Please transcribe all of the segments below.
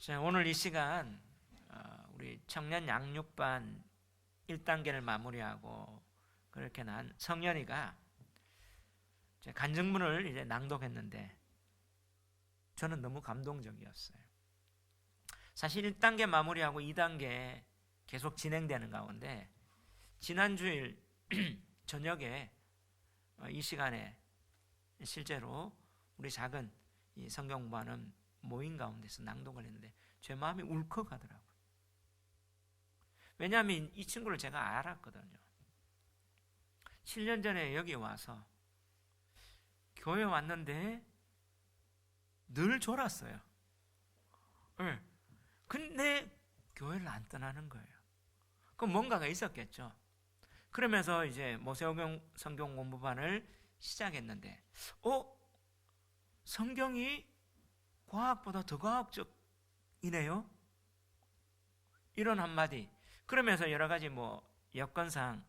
자, 오늘 이 시간 우리 청년 양육반 1단계를 마무리하고 그렇게 난 성현이가 간증문을 이제 낭독했는데 저는 너무 감동적이었어요. 사실 1단계 마무리하고 2단계 계속 진행되는 가운데 지난주일 저녁에 이 시간에 실제로 우리 작은 이 성경 공부하는 모임 가운데서 낭독을 했는데 제 마음이 울컥하더라고요. 왜냐하면 이 친구를 제가 알았거든요. 7년 전에 여기 와서 교회 왔는데 늘 졸았어요. 네. 근데 교회를 안 떠나는 거예요. 그럼 뭔가가 있었겠죠. 그러면서 이제 모세오경 성경 공부반을 시작했는데 성경이 과학보다 더 과학적이네요. 이런 한마디. 그러면서 여러 가지 여건상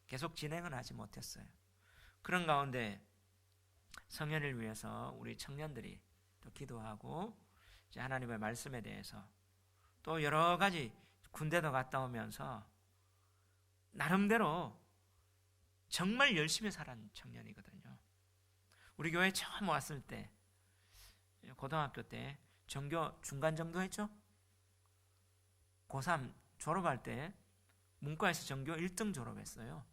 계속 진행을 하지 못했어요. 그런 가운데 성현을 위해서 우리 청년들이 또 기도하고 이제 하나님의 말씀에 대해서 또 여러 가지 군대도 갔다 오면서 나름대로 정말 열심히 살은 청년이거든요. 우리 교회 처음 왔을 때 고등학교 때 전교 중간 정도 했죠? 고3 졸업할 때 문과에서 전교 1등 졸업했어요.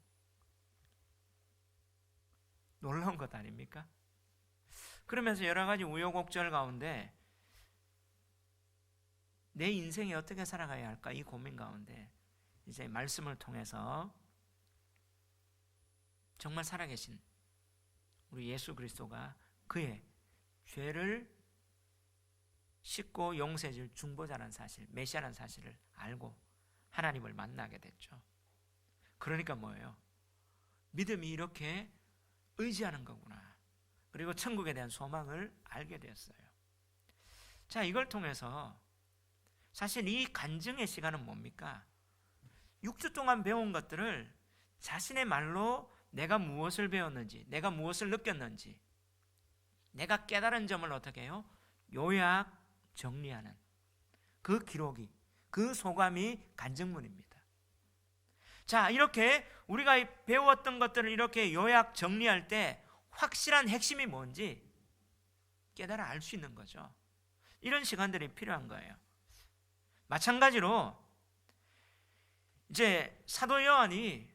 놀라운 것 아닙니까? 그러면서 여러 가지 우여곡절 가운데 내 인생이 어떻게 살아가야 할까 이 고민 가운데 이제 말씀을 통해서 정말 살아계신 우리 예수 그리스도가 그의 죄를 씻고 용서해줄 중보자라는 사실, 메시아라는 사실을 알고 하나님을 만나게 됐죠. 그러니까 뭐예요? 믿음이 이렇게 의지하는 거구나. 그리고 천국에 대한 소망을 알게 되었어요. 자, 이걸 통해서 사실 이 간증의 시간은 뭡니까? 6주 동안 배운 것들을 자신의 말로 내가 무엇을 배웠는지, 내가 무엇을 느꼈는지, 내가 깨달은 점을 어떻게 해요? 요약, 정리하는 그 기록이, 그 소감이 간증문입니다. 자, 이렇게 우리가 배웠던 것들을 이렇게 요약, 정리할 때 확실한 핵심이 뭔지 깨달아 알 수 있는 거죠. 이런 시간들이 필요한 거예요. 마찬가지로 이제 사도 요한이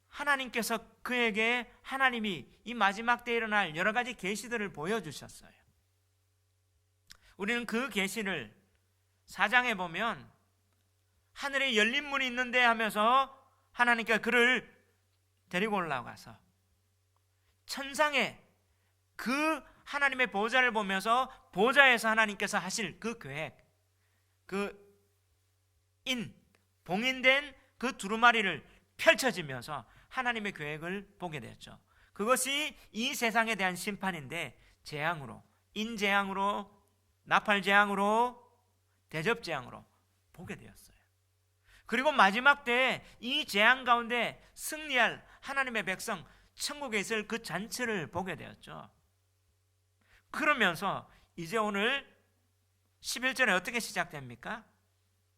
하나님께서 그에게 하나님이 이 마지막 때에 일어날 여러 가지 계시들을 보여주셨어요. 우리는 그 계시를 4장에 보면 하늘에 열린 문이 있는데 하면서 하나님께서 그를 데리고 올라가서 천상에 그 하나님의 보좌를 보면서 보좌에서 하나님께서 하실 그 계획, 봉인된 그 두루마리를 펼쳐지면서 하나님의 계획을 보게 되었죠. 그것이 이 세상에 대한 심판인데 재앙으로, 인재앙으로, 나팔재앙으로, 대접재앙으로 보게 되었어요. 그리고 마지막 때 이 재앙 가운데 승리할 하나님의 백성, 천국에 있을 그 잔치를 보게 되었죠. 그러면서 이제 오늘 11절에 어떻게 시작됩니까?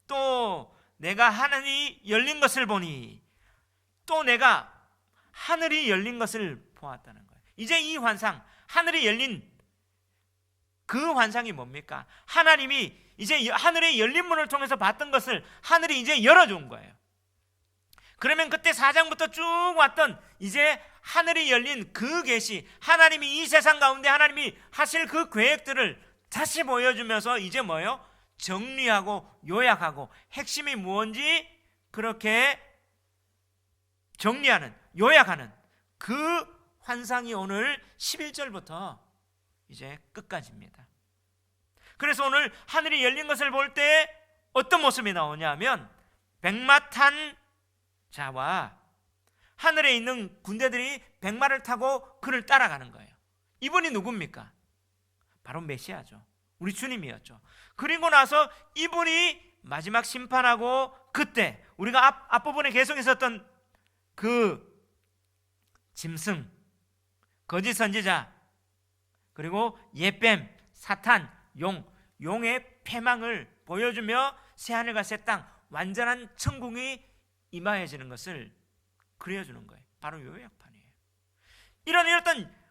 또 내가 하늘이 열린 것을 보니, 또 내가 하늘이 열린 것을 보았다는 거예요. 이제 이 환상, 하늘이 열린 그 환상이 뭡니까? 하나님이 이제 하늘의 열린 문을 통해서 봤던 것을 하늘이 이제 열어준 거예요. 그러면 그때 4장부터 쭉 왔던 이제 하늘이 열린 그 계시, 하나님이 이 세상 가운데 하나님이 하실 그 계획들을 다시 보여주면서 이제 뭐예요? 정리하고 요약하고 핵심이 무엇인지 그렇게 정리하는, 요약하는 그 환상이 오늘 11절부터 이제 끝까지입니다. 그래서 오늘 하늘이 열린 것을 볼 때 어떤 모습이 나오냐면 백마 탄 자와 하늘에 있는 군대들이 백마를 타고 그를 따라가는 거예요. 이분이 누굽니까? 바로 메시아죠. 우리 주님이었죠. 그리고 나서 이분이 마지막 심판하고 그때 우리가 앞부분에 계속 있었던 그 짐승, 거짓 선지자, 그리고 예뱀, 사탄, 용, 용의 패망을 보여주며 새하늘과 새 땅, 완전한 천국이 임하여지는 것을 그려주는 거예요. 바로 요약판이에요. 이런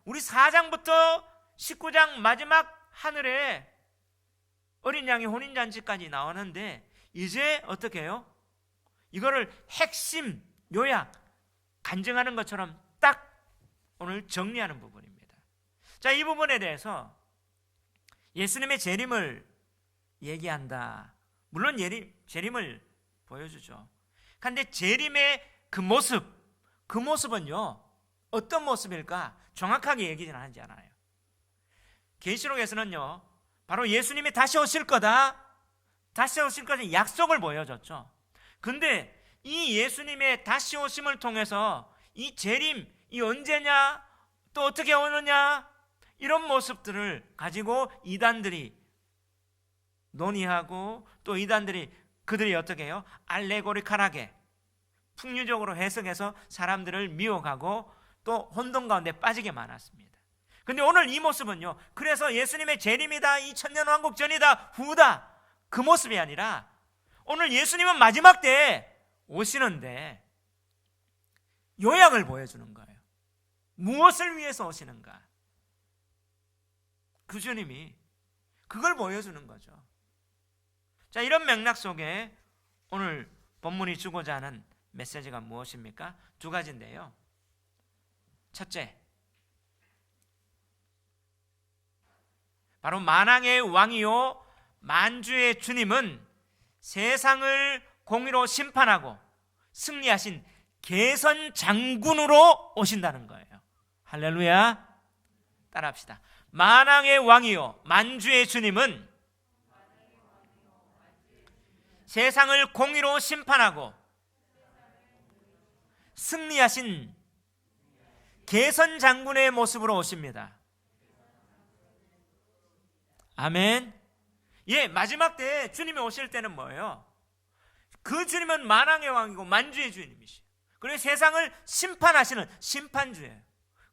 우리 4장부터 19장 마지막 하늘에 어린 양의 혼인잔치까지 나오는데 이제 어떻게 해요? 이거를 핵심 요약 간증하는 것처럼 딱 오늘 정리하는 부분입니다. 자, 이 부분에 대해서 예수님의 재림을 얘기한다. 물론 재림을 보여주죠. 그런데 재림의 그 모습은요 어떤 모습일까 정확하게 얘기는 하지 않아요. 계시록에서는요 바로 예수님이 다시 오실 거다, 다시 오실 것의 약속을 보여줬죠. 근데 이 예수님의 다시 오심을 통해서 이 재림, 이 언제냐, 또 어떻게 오느냐, 이런 모습들을 가지고 이단들이 논의하고, 또 이단들이 그들이 어떻게 해요? 알레고리컬하게 풍류적으로 해석해서 사람들을 미혹하고 또 혼돈 가운데 빠지게 많았습니다. 근데 오늘 이 모습은요, 그래서 예수님의 재림이다, 이 천년왕국 전이다, 후다, 그 모습이 아니라 오늘 예수님은 마지막 때에 오시는데 요약을 보여주는 거예요. 무엇을 위해서 오시는가? 그 주님이 그걸 보여주는 거죠. 자, 이런 맥락 속에 오늘 본문이 주고자 하는 메시지가 무엇입니까? 두 가지인데요. 첫째, 바로 만왕의 왕이요 만주의 주님은 세상을 공의로 심판하고 승리하신 개선 장군으로 오신다는 거예요. 할렐루야. 따라합시다. 만왕의 왕이요 만주의 주님은 세상을 공의로 심판하고 승리하신 개선 장군의 모습으로 오십니다. 아멘. 예, 마지막 때 주님이 오실 때는 뭐예요? 그 주님은 만왕의 왕이고 만주의 주님이시죠. 그리고 세상을 심판하시는 심판주예요.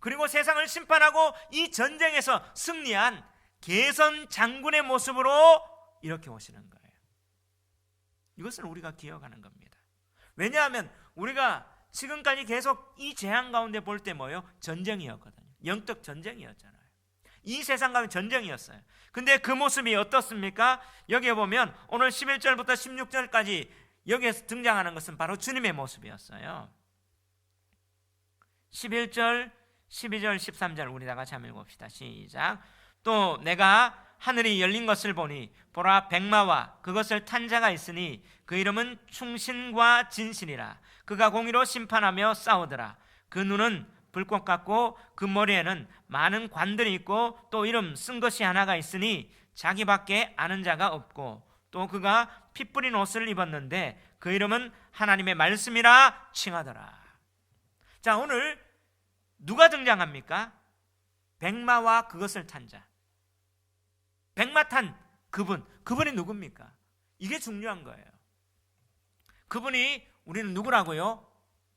그리고 세상을 심판하고 이 전쟁에서 승리한 개선 장군의 모습으로 이렇게 오시는 거예요. 이것을 우리가 기억하는 겁니다. 왜냐하면 우리가 지금까지 계속 이 재앙 가운데 볼 때 뭐예요? 전쟁이었거든요. 영적 전쟁이었잖아요. 이 세상 가운데 전쟁이었어요. 근데 그 모습이 어떻습니까? 여기에 보면 오늘 11절부터 16절까지 여기에서 등장하는 것은 바로 주님의 모습이었어요. 11절, 12절, 13절 우리 다 같이 한번 읽어봅시다. 시작. 또 내가 하늘이 열린 것을 보니 보라 백마와 그것을 탄 자가 있으니 그 이름은 충신과 진실이라. 그가 공의로 심판하며 싸우더라. 그 눈은 불꽃 같고 그 머리에는 많은 관들이 있고 또 이름 쓴 것이 하나가 있으니 자기밖에 아는 자가 없고 또 그가 피 뿌린 옷을 입었는데 그 이름은 하나님의 말씀이라 칭하더라. 자, 오늘 누가 등장합니까? 백마와 그것을 탄 자. 백마 탄 그분이 누굽니까? 이게 중요한 거예요. 그분이 우리는 누구라고요?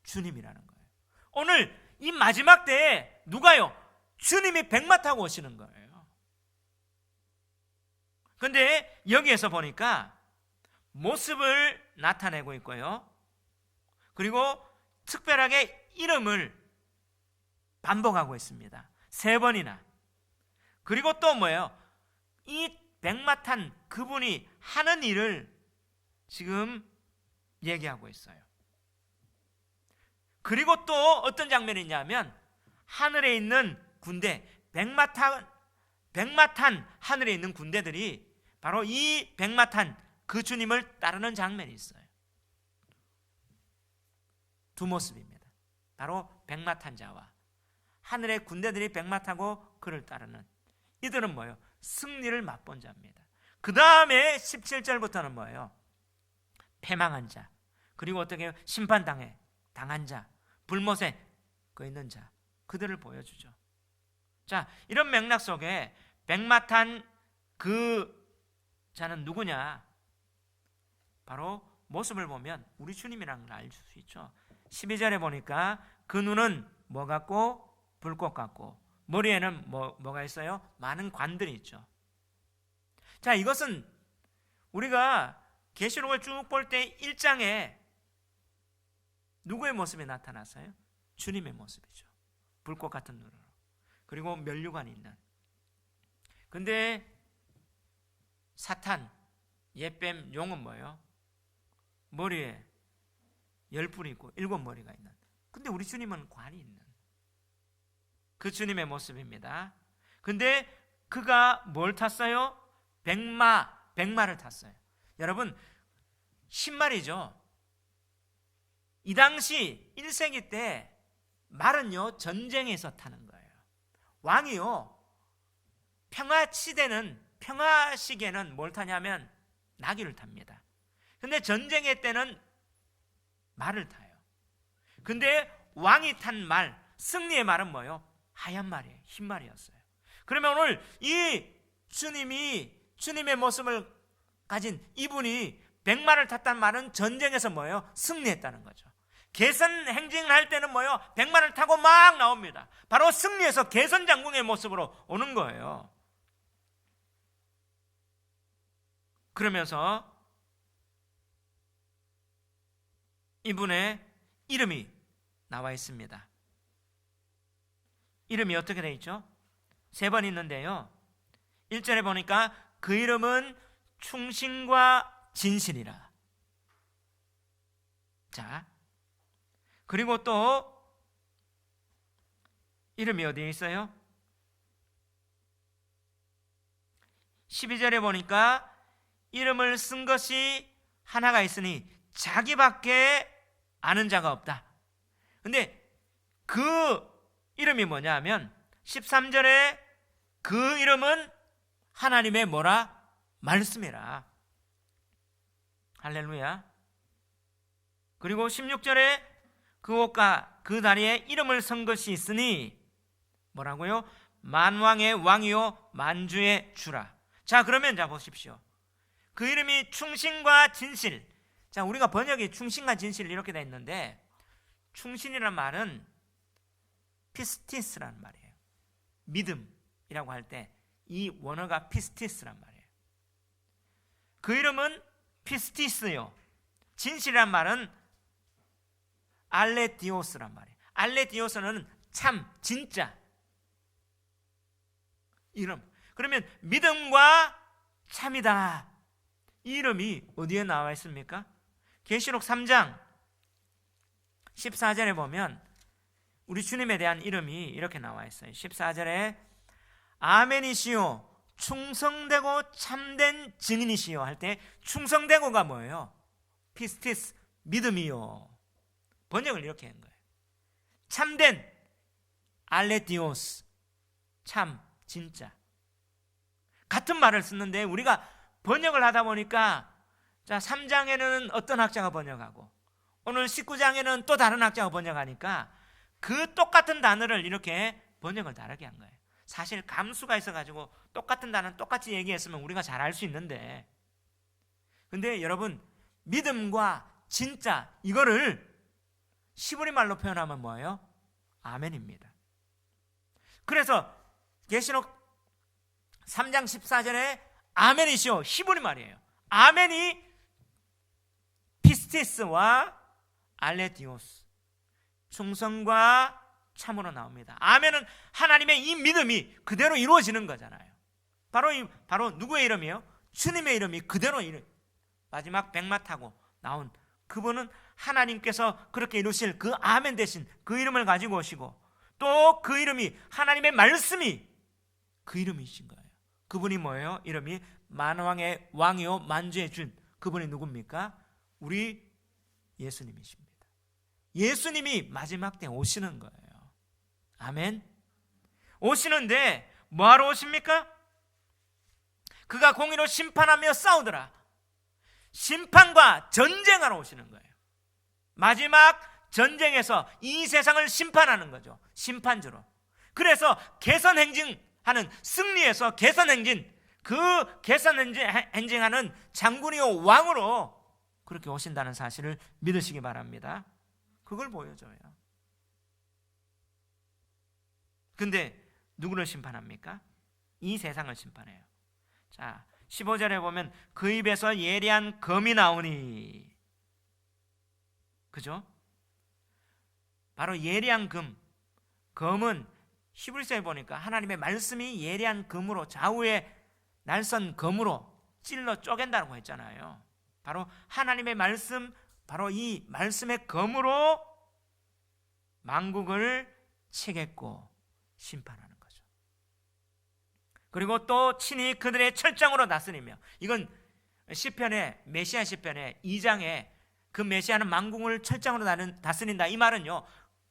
주님이라는 거예요. 오늘 이 마지막 때에 누가요? 주님이 백마 타고 오시는 거예요. 그런데 여기에서 보니까 모습을 나타내고 있고요. 그리고 특별하게 이름을 반복하고 있습니다. 3번이나. 그리고 또 뭐예요? 이 백마 탄 그분이 하는 일을 지금 얘기하고 있어요. 그리고 또 어떤 장면이 있냐면 하늘에 있는 군대, 백마 탄 하늘에 있는 군대들이 바로 이 백마 탄 그 주님을 따르는 장면이 있어요. 두 모습입니다. 바로 백마 탄 자와 하늘의 군대들이 백마 타고 그를 따르는 이들은 뭐예요? 승리를 맛본 자입니다. 그 다음에 17절부터는 뭐예요? 패망한 자, 그리고 어떻게 해요? 심판당한 자, 불못에 그 있는 자, 그들을 보여주죠. 자, 이런 맥락 속에 백마 탄 그 자는 누구냐? 바로 모습을 보면 우리 주님이라는 걸 알 수 있죠. 12절에 보니까 그 눈은 뭐 같고? 불꽃 같고 머리에는 뭐가 있어요? 많은 관들이 있죠. 자, 이것은 우리가 계시록을 쭉 볼 때 1장에 누구의 모습이 나타났어요? 주님의 모습이죠. 불꽃 같은 눈으로. 그리고 면류관이 있는. 근데 사탄, 옛뱀, 용은 뭐예요? 머리에 10뿔이 있고 7머리가 있는. 근데 우리 주님은 관이 있는 그 주님의 모습입니다. 근데 그가 뭘 탔어요? 백마를 탔어요. 여러분, 신말이죠. 이 당시 1세기 때 말은요, 전쟁에서 타는 거예요. 왕이요, 평화시기에는 뭘 타냐면 나귀를 탑니다. 근데 전쟁의 때는 말을 타요. 근데 왕이 탄 말, 승리의 말은 뭐예요? 하얀 말이에요. 흰 말이었어요. 그러면 오늘 이 주님의 모습을 가진 이분이 백마를 탔다는 말은 전쟁에서 뭐예요? 승리했다는 거죠. 개선 행진을 할 때는 뭐예요? 백마를 타고 막 나옵니다. 바로 승리해서 개선 장군의 모습으로 오는 거예요. 그러면서 이분의 이름이 나와 있습니다. 이름이 어떻게 되어 있죠? 3번 있는데요. 1절에 보니까 그 이름은 충신과 진실이라. 자, 그리고 또 이름이 어디에 있어요? 12절에 보니까 이름을 쓴 것이 하나가 있으니 자기밖에 아는 자가 없다. 근데 그 이름이 뭐냐 하면 13절에 그 이름은 하나님의 뭐라? 말씀이라. 할렐루야. 그리고 16절에 그 옷과 그 다리에 이름을 쓴 것이 있으니 뭐라고요? 만왕의 왕이요 만주의 주라. 자, 그러면 자 보십시오. 그 이름이 충신과 진실. 자, 우리가 번역이 충신과 진실 이렇게 돼 있는데, 충신이란 말은 피스티스라는 말이에요. 믿음이라고 할 때 이 원어가 피스티스란 말이에요. 그 이름은 피스티스요. 진실이란 말은 알레디오스란 말이에요. 알레디오스는 참, 진짜 이름. 그러면 믿음과 참이다. 이 이름이 어디에 나와 있습니까? 계시록 3장 14절에 보면 우리 주님에 대한 이름이 이렇게 나와 있어요. 14절에 아멘이시요 충성되고 참된 증인이시요 할 때 충성되고가 뭐예요? 피스티스, 믿음이요. 번역을 이렇게 한 거예요. 참된, 알레디오스, 참, 진짜. 같은 말을 쓰는데 우리가 번역을 하다 보니까 자, 3장에는 어떤 학자가 번역하고 오늘 19장에는 또 다른 학자가 번역하니까 그 똑같은 단어를 이렇게 번역을 다르게 한 거예요. 사실 감수가 있어가지고 똑같은 단어는 똑같이 얘기했으면 우리가 잘 알 수 있는데, 근데 여러분, 믿음과 진짜 이거를 시브리 말로 표현하면 뭐예요? 아멘입니다. 그래서 계시록 3장 14절에 아멘이시오, 히브리 말이에요. 아멘이 피스티스와 알레디오스, 충성과 참으로 나옵니다. 아멘은 하나님의 이 믿음이 그대로 이루어지는 거잖아요. 바로 누구의 이름이에요? 주님의 이름이 그대로 마지막 백마 타고 나온 그분은 하나님께서 그렇게 이루실 그 아멘 대신 그 이름을 가지고 오시고, 또 그 이름이 하나님의 말씀이 그 이름이신 거예요. 그분이 뭐예요? 이름이 만왕의 왕이요 만주의 준. 그분이 누굽니까? 우리 예수님이십니다. 예수님이 마지막 때 오시는 거예요. 아멘. 오시는데 뭐하러 오십니까? 그가 공의로 심판하며 싸우더라. 심판과 전쟁하러 오시는 거예요. 마지막 전쟁에서 이 세상을 심판하는 거죠. 심판주로. 그래서 개선행진하는, 승리해서 개선행진, 그 개선행진하는 장군이요 왕으로 그렇게 오신다는 사실을 믿으시기 바랍니다. 그걸 보여줘요. 근데 누구를 심판합니까? 이 세상을 심판해요. 자, 15절에 보면 그 입에서 예리한 검이 나오니, 그죠? 바로 예리한 검. 검은 히브리서에 보니까 하나님의 말씀이 예리한 검으로, 좌우에 날선 검으로 찔러 쪼갠다고 했잖아요. 바로 하나님의 말씀, 바로 이 말씀의 검으로 만국을 치겠고 심판하는 거죠. 그리고 또 친히 그들의 철장으로 다스리며, 이건 시편의, 메시아 시편의 2장에 그 메시아는 만국을 철장으로 다스린다, 이 말은요,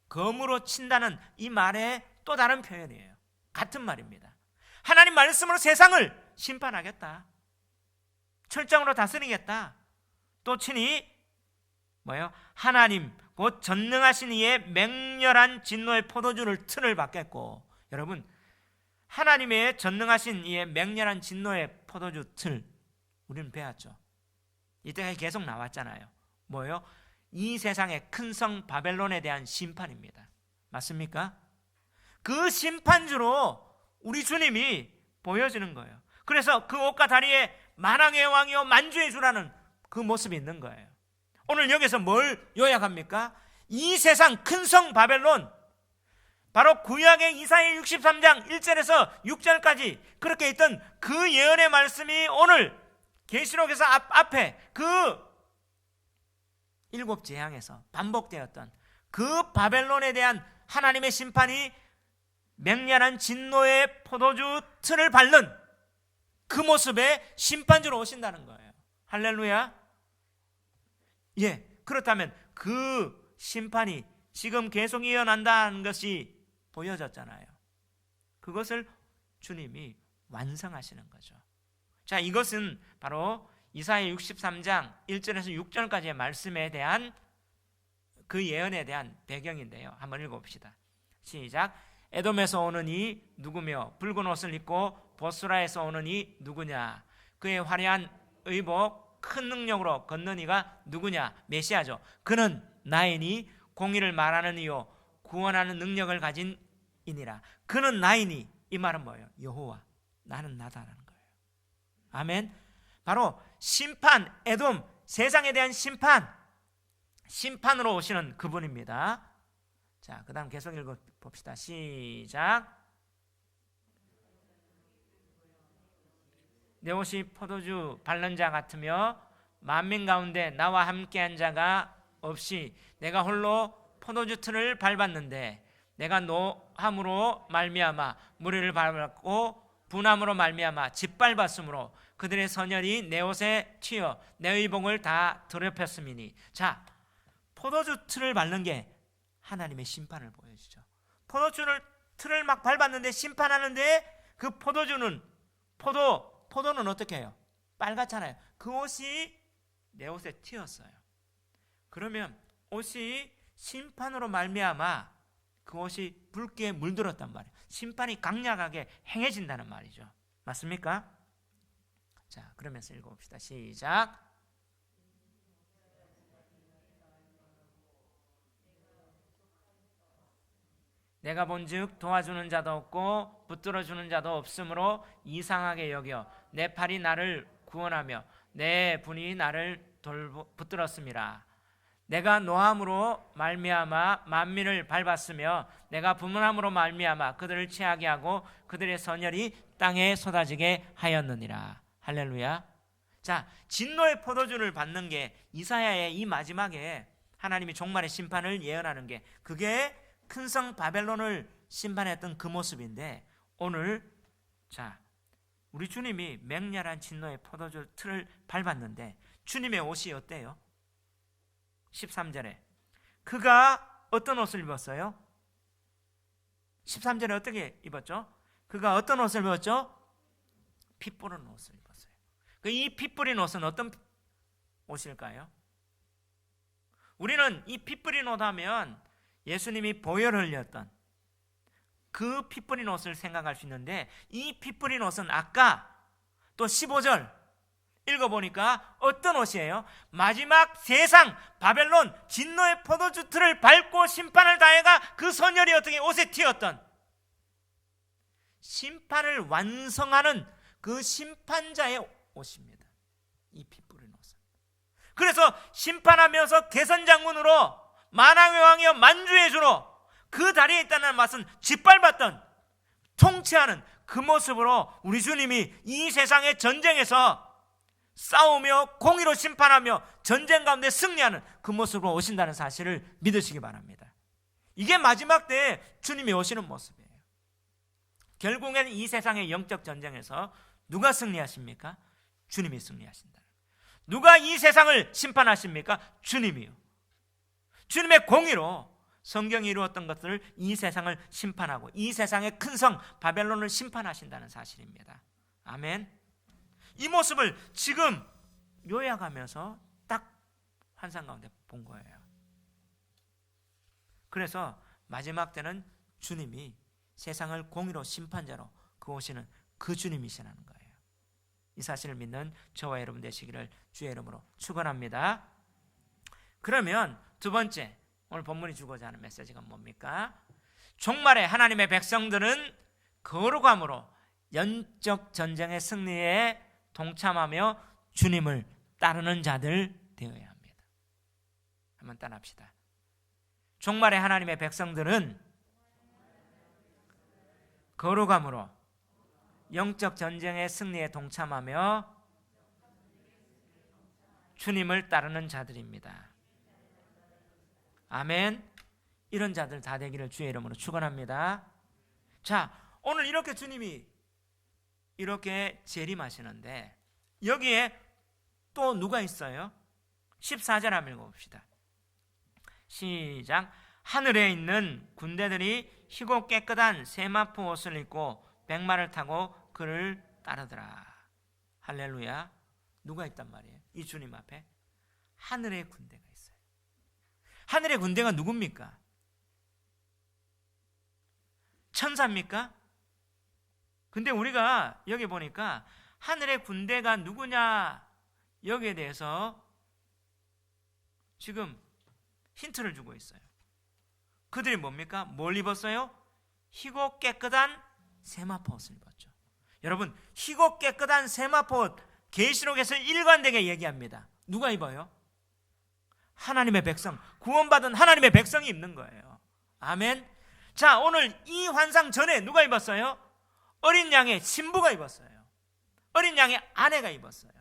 검으로 친다는 이 말의 또 다른 표현이에요. 같은 말입니다. 하나님 말씀으로 세상을 심판하겠다, 철장으로 다스리겠다. 또 친히 뭐예요? 하나님 곧 전능하신 이의 맹렬한 진노의 포도주를 틀을 받겠고, 여러분, 하나님의 전능하신 이의 맹렬한 진노의 포도주 틀, 우리는 배웠죠. 이때가 계속 나왔잖아요. 뭐예요? 이 세상의 큰 성 바벨론에 대한 심판입니다. 맞습니까? 그 심판주로 우리 주님이 보여지는 거예요. 그래서 그 옷과 다리에 만왕의 왕이요 만주의 주라는 그 모습이 있는 거예요. 오늘 여기서 뭘 요약합니까? 이 세상 큰 성 바벨론, 바로 구약의 이사야 63장 1절에서 6절까지 그렇게 있던 그 예언의 말씀이 오늘 계시록에서 앞에 그 7 재앙에서 반복되었던 그 바벨론에 대한 하나님의 심판이 맹렬한 진노의 포도주 틀을 밟는 그 모습의 심판주로 오신다는 거예요. 할렐루야. 예, 그렇다면 그 심판이 지금 계속 이어난다는 것이 보여졌잖아요. 그것을 주님이 완성하시는 거죠. 자, 이것은 바로 이사야 63장 1절에서 6절까지의 말씀에 대한 그 예언에 대한 배경인데요. 한번 읽어봅시다. 시작. 에돔에서 오는 이 누구며 붉은 옷을 입고 보스라에서 오는 이 누구냐? 그의 화려한 의복 큰 능력으로 걷는 이가 누구냐? 메시아죠. 그는 나이니 공의를 말하는 이요 구원하는 능력을 가진 이니라. 그는 나이니, 이 말은 뭐예요? 여호와, 나는 나다라는 거예요. 아멘. 바로 심판, 에돔, 세상에 대한 심판으로 오시는 그분입니다. 자, 그 다음 계속 읽어봅시다. 시작. 내 옷이 포도주 바른 자 같으며 만민 가운데 나와 함께한 자가 없이 내가 홀로 포도주 틀을 밟았는데, 내가 노함으로 말미암아 무리를 밟았고 분함으로 말미암아 짓밟았으므로 그들의 선열이 내 옷에 튀어 내 의복을 다 더럽혔음이니. 자, 포도주 틀을 밟는 게 하나님의 심판을 보여주죠. 포도주를 틀을 막 밟았는데 심판하는데 그 포도주는 포도는 어떻게 해요? 빨갛잖아요. 그 옷이 내 옷에 튀었어요. 그러면 옷이 심판으로 말미암아 그 옷이 붉게 물들었단 말이에요. 심판이 강력하게 행해진다는 말이죠. 맞습니까? 자, 그러면서 읽어봅시다. 시작. 내가 본즉 도와주는 자도 없고 붙들어주는 자도 없으므로 이상하게 여겨 내 팔이 나를 구원하며 내 분이 나를 붙들었음이라. 내가 노함으로 말미암아 만민을 밟았으며 내가 분함으로 말미암아 그들을 취하게 하고 그들의 선열이 땅에 쏟아지게 하였느니라. 할렐루야. 자, 진노의 포도주를 받는 게 이사야의 이 마지막에 하나님이 종말의 심판을 예언하는 게, 그게 큰 성 바벨론을 심판했던 그 모습인데, 오늘 자, 우리 주님이 맹렬한 진노의 포도주 틀을 밟았는데 주님의 옷이 어때요? 13절에 그가 어떤 옷을 입었어요? 13절에 어떻게 입었죠? 그가 어떤 옷을 입었죠? 피 뿌린 옷을 입었어요. 이 피 뿌린 옷은 어떤 옷일까요? 우리는 이 피 뿌린 옷 하면 예수님이 보혈을 흘렸던 그 피 뿌린 옷을 생각할 수 있는데, 이 피 뿌린 옷은 아까 또 15절 읽어보니까 어떤 옷이에요? 마지막 세상 바벨론 진노의 포도주 틀을 밟고 심판을 당해가 그 선열이 어떻게 옷에 튀었던 심판을 완성하는 그 심판자의 옷입니다. 이 피 뿌린 옷은. 그래서 심판하면서 개선장군으로 만왕의 왕이여 만주의 주로 그 다리에 있다는 맛은 짓밟았던 통치하는 그 모습으로 우리 주님이 이 세상의 전쟁에서 싸우며 공의로 심판하며 전쟁 가운데 승리하는 그 모습으로 오신다는 사실을 믿으시기 바랍니다. 이게 마지막 때에 주님이 오시는 모습이에요. 결국엔 이 세상의 영적 전쟁에서 누가 승리하십니까? 주님이 승리하신다. 누가 이 세상을 심판하십니까? 주님이요. 주님의 공의로 성경이 이루었던 것들을 이 세상을 심판하고 이 세상의 큰 성 바벨론을 심판하신다는 사실입니다. 아멘. 이 모습을 지금 요약하면서 딱 환상 가운데 본 거예요. 그래서 마지막 때는 주님이 세상을 공의로 심판자로 그 오시는 그 주님이시라는 거예요. 이 사실을 믿는 저와 여러분 되시기를 주의 이름으로 축원합니다. 그러면 두 번째, 오늘 본문이 주고자 하는 메시지가 뭡니까? 종말에 하나님의 백성들은 거룩함으로 영적 전쟁의 승리에 동참하며 주님을 따르는 자들 되어야 합니다. 한번 따라합시다. 종말에 하나님의 백성들은 거룩함으로 영적 전쟁의 승리에 동참하며 주님을 따르는 자들입니다. 아멘. 이런 자들 다 되기를 주의 이름으로 축원합니다. 자, 오늘 이렇게 주님이 이렇게 재림하시는데 여기에 또 누가 있어요? 14절 한번 읽어봅시다. 시작. 하늘에 있는 군대들이 희고 깨끗한 세마포 옷을 입고 백마를 타고 그를 따르더라. 할렐루야. 누가 있단 말이에요? 이 주님 앞에 하늘의 군대가 있어요. 하늘의 군대가 누굽니까? 천사입니까? 근데 우리가 여기 보니까 하늘의 군대가 누구냐 여기에 대해서 지금 힌트를 주고 있어요. 그들이 뭡니까? 뭘 입었어요? 희고 깨끗한 세마포 옷을 입었죠. 여러분, 희고 깨끗한 세마포 옷 계시록에서 일관되게 얘기합니다. 누가 입어요? 하나님의 백성, 구원받은 하나님의 백성이 입는 거예요. 아멘. 자, 오늘 이 환상 전에 누가 입었어요? 어린 양의 신부가 입었어요. 어린 양의 아내가 입었어요.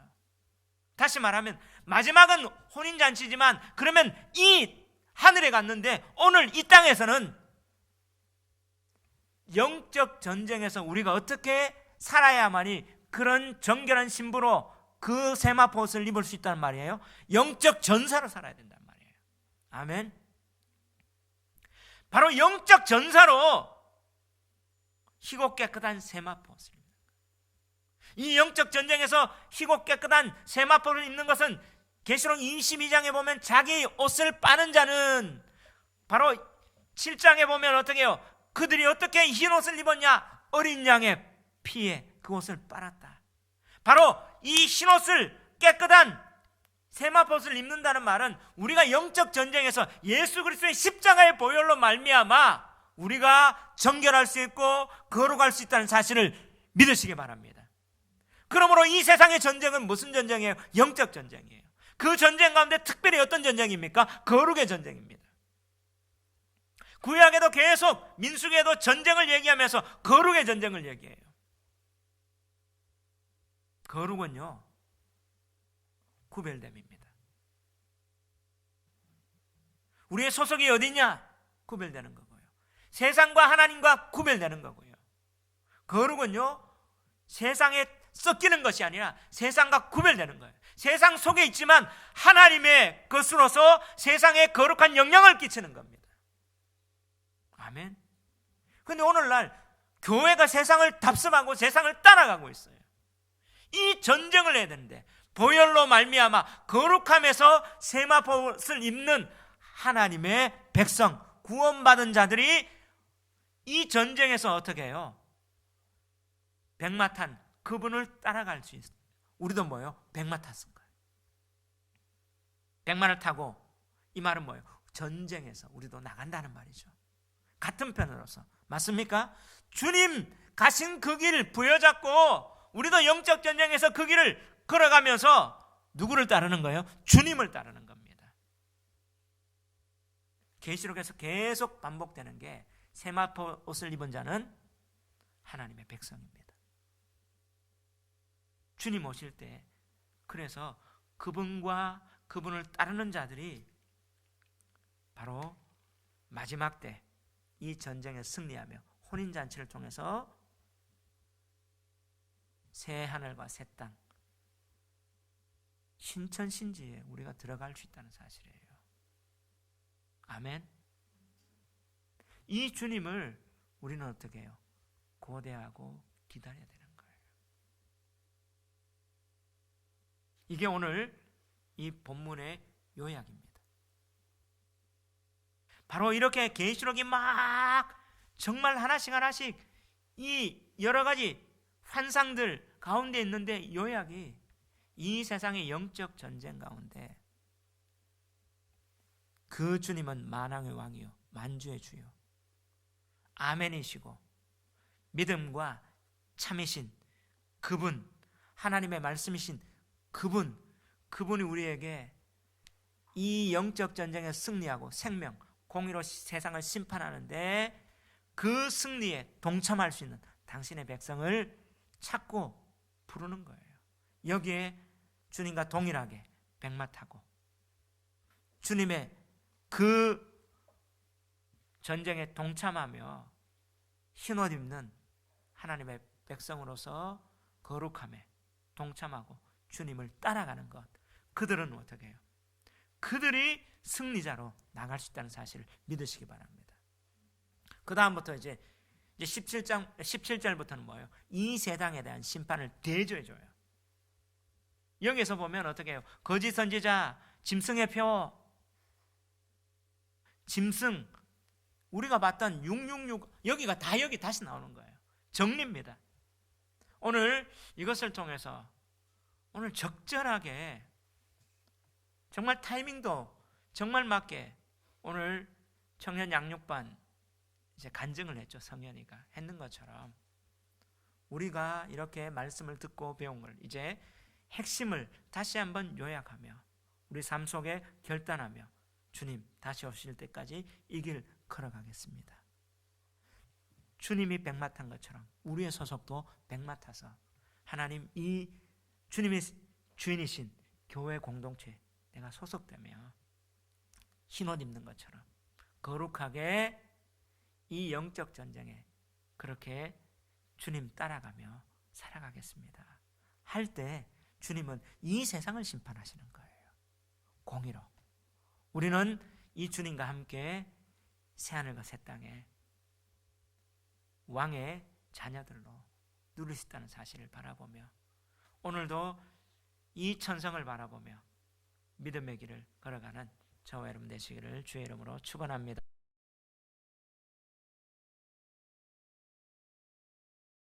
다시 말하면 마지막은 혼인잔치지만 그러면 이 하늘에 갔는데 오늘 이 땅에서는 영적 전쟁에서 우리가 어떻게 살아야만이 그런 정결한 신부로 그 세마포 옷을 입을 수 있다는 말이에요. 영적 전사로 살아야 된단 말이에요. 아멘. 바로 영적 전사로 희고 깨끗한 세마포 옷을 입는 거예요. 이 영적 전쟁에서 희고 깨끗한 세마포를 입는 것은 계시록 22장에 보면 자기 옷을 빠는 자는 바로 7장에 보면 어떻게 해요? 그들이 어떻게 흰 옷을 입었냐? 어린 양의 피에 그 옷을 빨았다. 바로 이 흰 옷을 깨끗한 세마포옷을 입는다는 말은 우리가 영적 전쟁에서 예수 그리스도의 십자가의 보혈로 말미암아 우리가 정결할 수 있고 거룩할 수 있다는 사실을 믿으시기 바랍니다. 그러므로 이 세상의 전쟁은 무슨 전쟁이에요? 영적 전쟁이에요. 그 전쟁 가운데 특별히 어떤 전쟁입니까? 거룩의 전쟁입니다. 구약에도 계속 민수기에도 전쟁을 얘기하면서 거룩의 전쟁을 얘기해요. 거룩은요 구별됨입니다. 우리의 소속이 어디냐? 구별되는 거고요. 세상과 하나님과 구별되는 거고요. 거룩은요 세상에 섞이는 것이 아니라 세상과 구별되는 거예요. 세상 속에 있지만 하나님의 것으로서 세상에 거룩한 영향을 끼치는 겁니다. 아멘. 그런데 오늘날 교회가 세상을 답습하고 세상을 따라가고 있어요. 이 전쟁을 해야 되는데 보혈로 말미암아 거룩함에서 세마포옷을 입는 하나님의 백성, 구원받은 자들이 이 전쟁에서 어떻게 해요? 백마 탄 그분을 따라갈 수 있어요. 우리도 뭐예요? 백마 탔은 거예요. 백마를 타고, 이 말은 뭐예요? 전쟁에서 우리도 나간다는 말이죠. 같은 편으로서. 맞습니까? 주님 가신 그 길 부여잡고 우리도 영적 전쟁에서 그 길을 걸어가면서 누구를 따르는 거예요? 주님을 따르는 겁니다. 계시록에서 계속 반복되는 게 세마포 옷을 입은 자는 하나님의 백성입니다. 주님 오실 때 그래서 그분과 그분을 따르는 자들이 바로 마지막 때 이 전쟁에 승리하며 혼인잔치를 통해서 새 하늘과 새 땅, 신천신지에 우리가 들어갈 수 있다는 사실이에요. 아멘. 이 주님을 우리는 어떻게 해요? 고대하고 기다려야 되는 거예요. 이게 오늘 이 본문의 요약입니다. 바로 이렇게 계시록이 막 정말 하나씩 하나씩 이 여러 가지 환상들 가운데 있는데 요약이 이 세상의 영적 전쟁 가운데 그 주님은 만왕의 왕이요 만주의 주요 아멘이시고 믿음과 참이신 그분, 하나님의 말씀이신 그분이 우리에게 이 영적 전쟁에 승리하고 생명, 공의로 세상을 심판하는데 그 승리에 동참할 수 있는 당신의 백성을 찾고 부르는 거예요. 여기에 주님과 동일하게 백마 타고 주님의 그 전쟁에 동참하며 흰옷 입는 하나님의 백성으로서 거룩함에 동참하고 주님을 따라가는 것, 그들은 어떻게 해요? 그들이 승리자로 나갈 수 있다는 사실을 믿으시기 바랍니다. 그 다음부터 이제 17절부터는 뭐예요? 이 세상에 대한 심판을 대조해줘요. 여기에서 보면 어떻게 해요? 거짓 선지자, 짐승의 표, 짐승, 우리가 봤던 666 여기가 다 여기 다시 나오는 거예요. 정리입니다. 오늘 이것을 통해서 오늘 적절하게 정말 타이밍도 정말 맞게 오늘 청년 양육반 이제 간증을 했죠. 성현이가 했는 것처럼 우리가 이렇게 말씀을 듣고 배운 걸 이제 핵심을 다시 한번 요약하며 우리 삶 속에 결단하며 주님 다시 오실 때까지 이 길 걸어가겠습니다. 주님이 백마 탄 것처럼 우리의 소속도 백마 타서 하나님 이 주님이 주인이신 교회 공동체 내가 소속되며 흰옷 입는 것처럼 거룩하게 이 영적 전쟁에 그렇게 주님 따라가며 살아가겠습니다. 할 때 주님은 이 세상을 심판하시는 거예요. 공의로. 우리는 이 주님과 함께 새하늘과 새 땅에 왕의 자녀들로 누릴 수 있다는 사실을 바라보며 오늘도 이 천성을 바라보며 믿음의 길을 걸어가는 저와 여러분 되시기를 주의 이름으로 축원합니다.